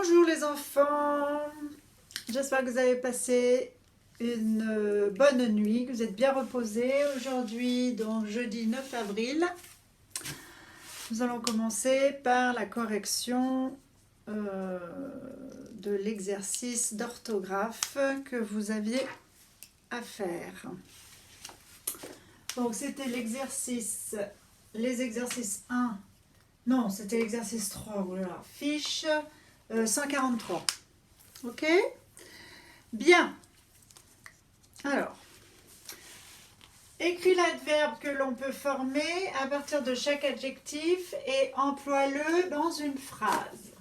Bonjour les enfants, j'espère que vous avez passé une bonne nuit, que vous êtes bien reposés. Aujourd'hui, donc jeudi 9 avril, nous allons commencer par la correction de l'exercice d'orthographe que vous aviez à faire. Donc c'était les exercices 1, non c'était l'exercice 3, voilà, fiche 143. Ok? Bien. Alors, écris l'adverbe que l'on peut former à partir de chaque adjectif et emploie-le dans une phrase.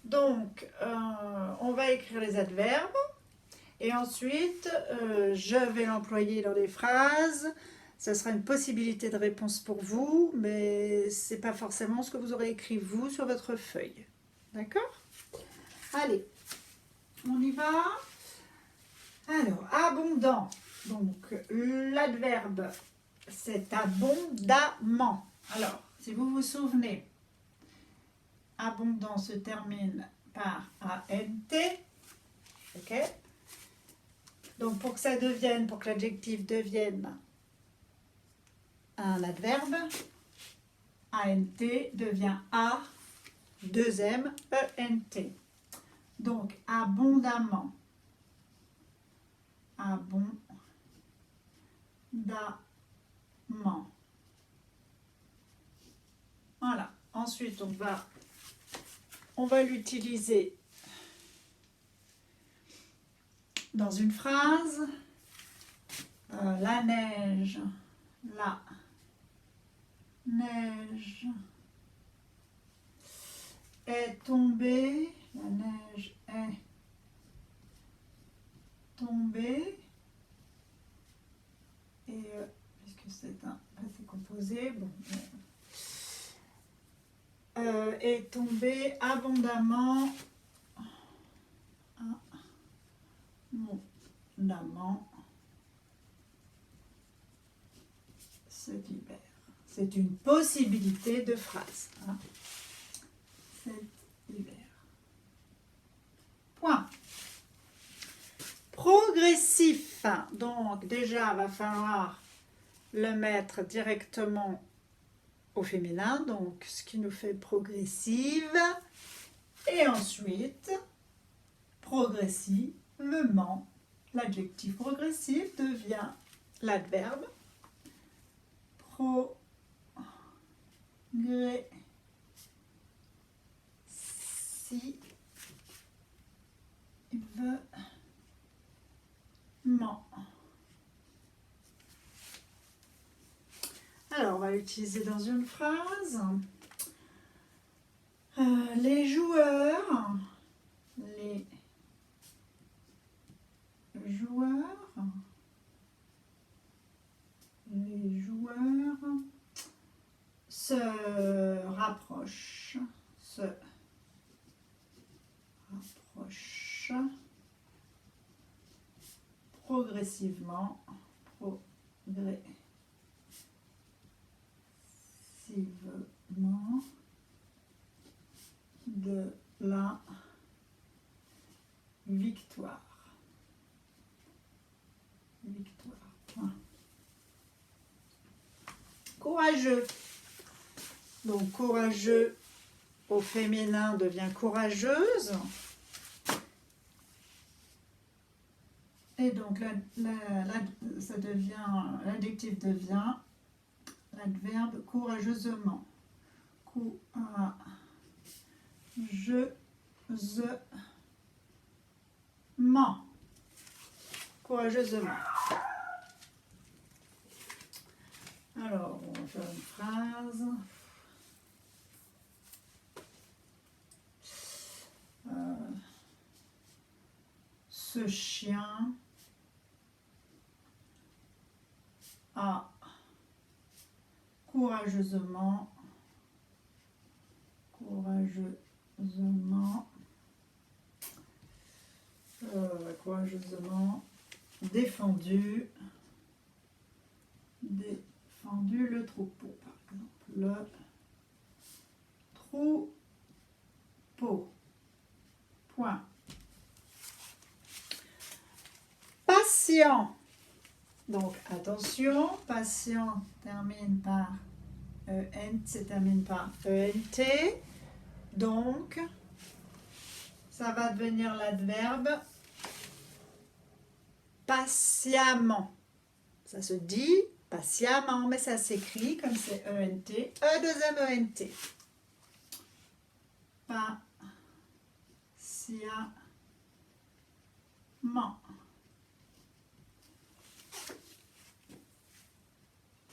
Donc, on va écrire les adverbes et ensuite, je vais l'employer dans des phrases. Ça sera une possibilité de réponse pour vous, mais ce n'est pas forcément ce que vous aurez écrit vous sur votre feuille. D'accord? Allez, on y va. Alors, abondant. Donc, l'adverbe, c'est abondamment. Alors, si vous vous souvenez, abondant se termine par ANT. Ok? Donc, pour que l'adjectif devienne un adverbe, ANT devient A, 2M, ENT. Donc, abondamment. Abondamment. Voilà. Ensuite, on va l'utiliser dans une phrase. La neige est tombée. La neige est tombée. Et puisque c'est un passé composé, bon, est tombée abondamment, cet hiver. C'est une possibilité de phrase. Hein. Cet hiver. Point. Progressif. Donc déjà, il va falloir le mettre directement au féminin, donc ce qui nous fait progressive. Et ensuite, progressivement, l'adjectif progressif devient l'adverbe. Progressivement. Alors, on va l'utiliser dans une phrase. Les joueurs se rapprochent progressivement de la victoire. Point. Courageux. Donc courageux au féminin devient courageuse. Et donc l'adjectif devient l'adverbe courageusement. Courageusement. Alors, on va faire une phrase. Ce chien a courageusement défendu le troupeau, par exemple. Le troupeau. peau. Point. Patient. Donc, attention, patient termine par ENT, se termine par ENT. Donc, ça va devenir l'adverbe patiemment. Ça se dit patiemment, mais ça s'écrit comme c'est ENT, E deuxième ENT. Patiemment.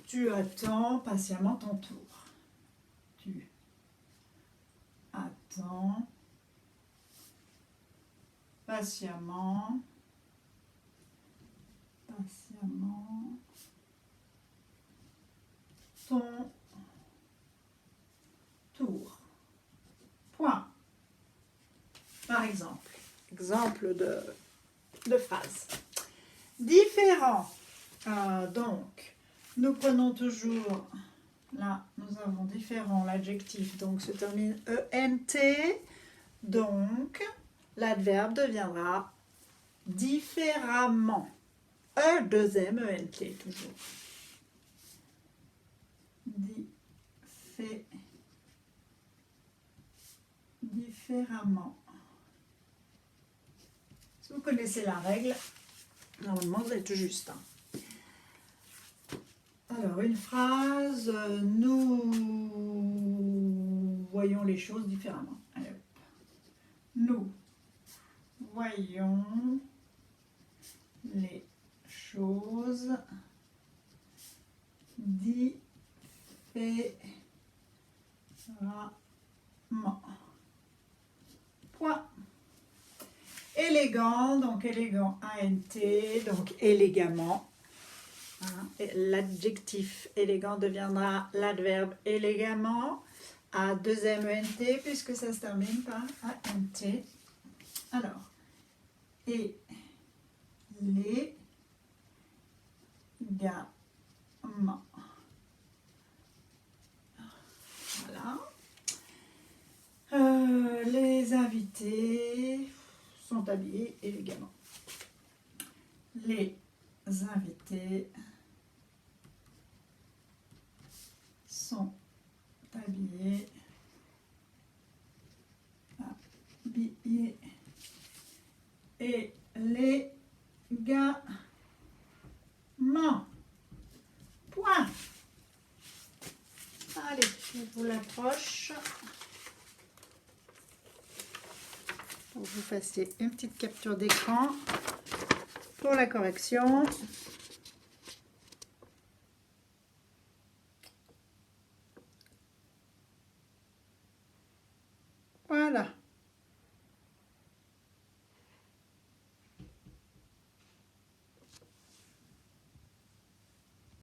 Tu attends patiemment ton tour. Tu attends patiemment ton tour. Point. Par exemple. Exemple de phrase. Différent. Donc, nous prenons toujours, là, nous avons différent, l'adjectif, donc se termine ENT. Donc, l'adverbe deviendra différemment. E deuxième ENT, toujours. Différemment. Si vous connaissez la règle, normalement vous êtes juste. Alors, une phrase, nous voyons les choses différemment. Allez, hop. Nous voyons les choses différemment. Point. Élégant, donc élégant, ANT, donc élégamment. L'adjectif élégant deviendra l'adverbe élégamment à deuxième ENT puisque ça se termine par ANT. Alors, élégamment. Voilà. Les invités sont habillés élégamment. Les invités sont habillés élégamment. Point. Allez, je vous l'approche pour que vous fassiez une petite capture d'écran pour la correction.